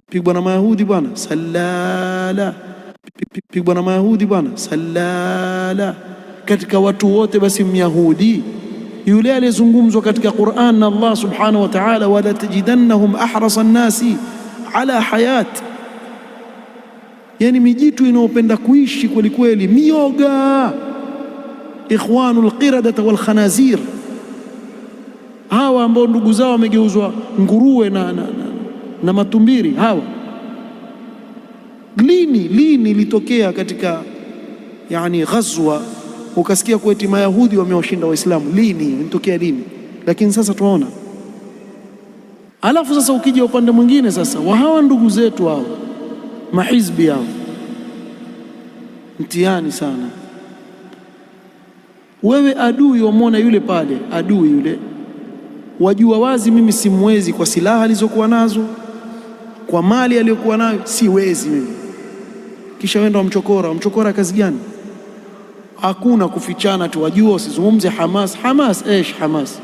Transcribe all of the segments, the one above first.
pigwa na Mayahudi bwana, salala, pigwa na Mayahudi bwana, salala. Katika watu wote basi Myahudi yule aliyezungumzwa katika Qur'an na Allah subhanahu wa ta'ala, wala tajidannahum ahrasa nnasi ala hayat, yani mijitu inayopenda kuishi kweli kweli, mioga, ikhwanul qiradata wal khanazir, hawa ambao ndugu zao wamegeuzwa nguruwe na matumbiri. Hawa lini litokea katika yani ghazwa ukasikia kwa eti Mayahudi wamewashinda Waislamu? Ilitokea lini? Lakini sasa tunaona. Alafu sasa ukija upande mwingine sasa wa hawa ndugu zetu hao mahizbi hao, mtihani sana. Wewe adui wamwona yule pale, adui yule wajua wazi mimi simwezi kwa silaha alizokuwa nazo, kwa mali aliyokuwa nayo siwezi mimi, kisha wenda wamchokora kazi gani? Hakuna kufichana tu, wajua usizungumze Hamas. Hamas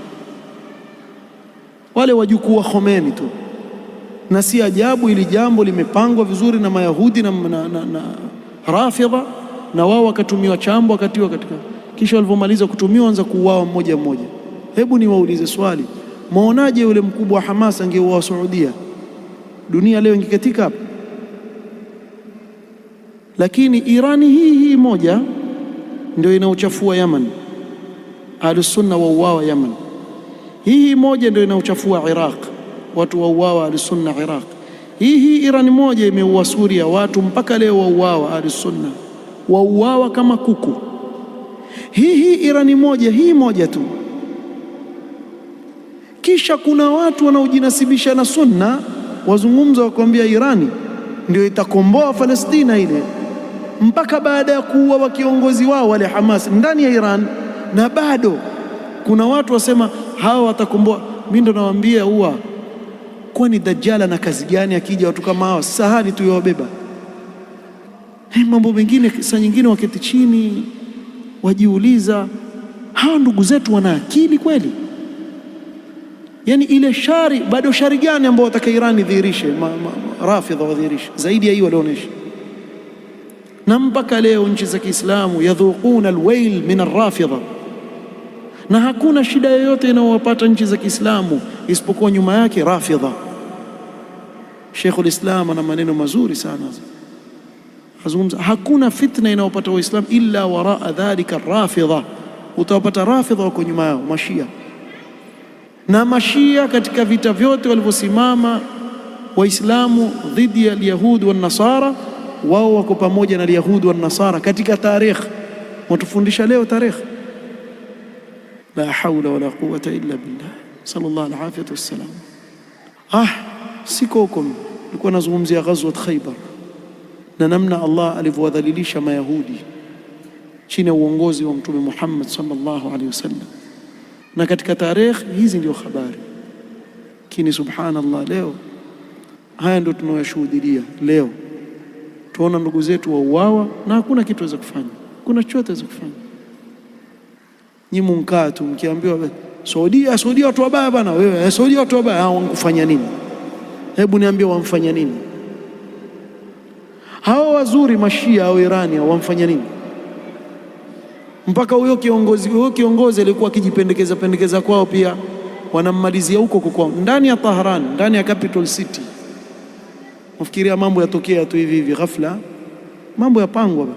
wale wajukuu wa Khomeini tu, na si ajabu ili jambo limepangwa vizuri na Mayahudi na Rafidha, na wao wakatumiwa chambo wakatiwa katika, kisha walivyomaliza kutumiwa anza kuuawa mmoja mmoja. Hebu niwaulize swali, maonaje yule mkubwa wa Hamas angeuawa Saudia? Dunia leo ingekatika hapa. Lakini Irani hii moja ndio inaochafua Yaman, Ahlus Sunna wauawa Yaman. Hii moja ndio inaochafua Iraq, watu wauawa Ahlus Sunna Iraq. Hii Irani moja imeua Suria, watu mpaka leo wauawa Ahlus Sunna, wauawa kama kuku. Hii Irani moja, hii moja tu. Kisha kuna watu wanaojinasibisha na Sunna wazungumza wakwambia Irani ndio itakomboa Palestina ile, mpaka baada ya kuua wa kiongozi wao wale Hamas ndani ya Iran, na bado kuna watu wasema hawa watakomboa. Mimi ndo nawaambia kwani Dajjal na kazi gani? Akija watu kama hawa sahani tu yawabeba. Mambo mengine saa nyingine waketi chini wajiuliza, hawa ndugu zetu wana akili kweli? Yani ile shari, bado shari gani ambao wataka Irani dhihirishe, Rafidha wadhihirishe zaidi ya hii walionesha? Na mpaka leo nchi za Kiislamu yadhuquna alwail min arrafidha, na hakuna shida yoyote inayowapata nchi za Kiislamu isipokuwa nyuma yake Rafidha. Sheikhul Islam ana maneno mazuri sana, azungumza hakuna fitna inayopata Waislamu illa waraa dhalika Rafidha. Utawapata Rafidha wako nyuma yao Mashia, na Mashia katika vita vyote walivyosimama Waislamu dhidi ya Yahudi wa Nasara, wao wako pamoja na Yahudi wa Nasara katika tarikh. Watufundisha leo tarikh. La hawla wala quwwata illa billah, sallallahu alayhi wasallam. Siko huko, nilikuwa nazungumzia ghazwat Khaybar na namna Allah alivyowadhalilisha Mayahudi chini ya uongozi wa Mtume Muhammad sallallahu alayhi wasallam, na katika tarikh hizi ndio habari. Lakini subhanallah, leo haya ndio tunayoshuhudia. Leo tuona ndugu zetu wauawa na hakuna kitu waweza kufanya, kuna chochote waweza kufanya. Nyinyi mkaa tu mkiambiwa Saudia watu wabaya bana, wewe Saudia watu wabaya, wangufanya nini? Hebu niambie, wamfanya nini? Hawa wazuri Mashia au Irani wamfanya nini? Mpaka huyo kiongozi alikuwa akijipendekeza kwao, pia wanammalizia huko kwao ndani ya Tehran, ndani ya capital city. Unafikiria mambo yatokea tu hivi ghafla? Mambo yapangwa.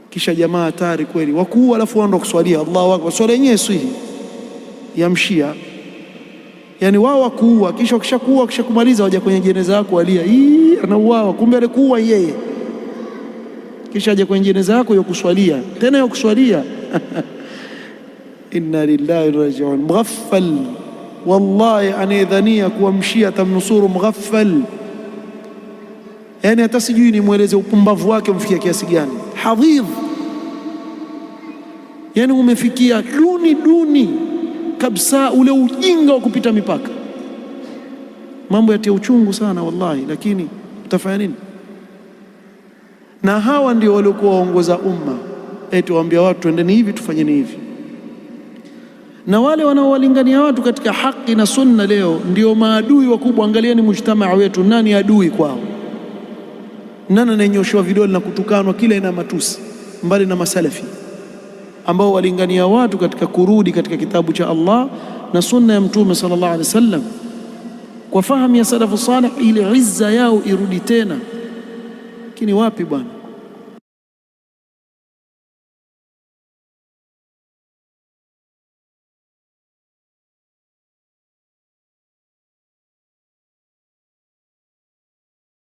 Kisha jamaa hatari kweli, wakuu alafu waenda kuswalia Allahu Akbar. Swala yenyewe sio ya Mshia, yani wao wakuua, kisha wakishakuua, kisha kumaliza waje kwenye jeneza yako walia, anauawa, kumbe alikuwa yeye. Kisha aje kwenye jeneza yako ya kuswalia tena, ya kuswalia inna lillahi wa inna ilaihi raji'un. Mughaffal, wallahi anayedhania kuwa Mshia tamnusuru mughaffal, yani hata sijui nimweleze upumbavu wake umfikia kiasi gani. Hadhidh, yani umefikia duni kabisa, ule ujinga wa kupita mipaka. Mambo yatia uchungu sana wallahi, lakini utafanya nini? Na hawa ndio waliokuwa waongoza umma, eti waambia watu twendeni hivi tufanyeni hivi. Na wale wanaowalingania watu katika haki na sunna leo ndio maadui wakubwa. Angalieni mujtamaa wetu, nani adui kwao? Nani ananyoshewa vidole na kutukanwa kila aina matusi, mbali na masalafi ambao walingania watu katika kurudi katika kitabu cha Allah na sunna ya Mtume sallallahu alaihi wasallam kwa fahamu ya salafu salih, ili izza yao irudi tena. Lakini wapi bwana?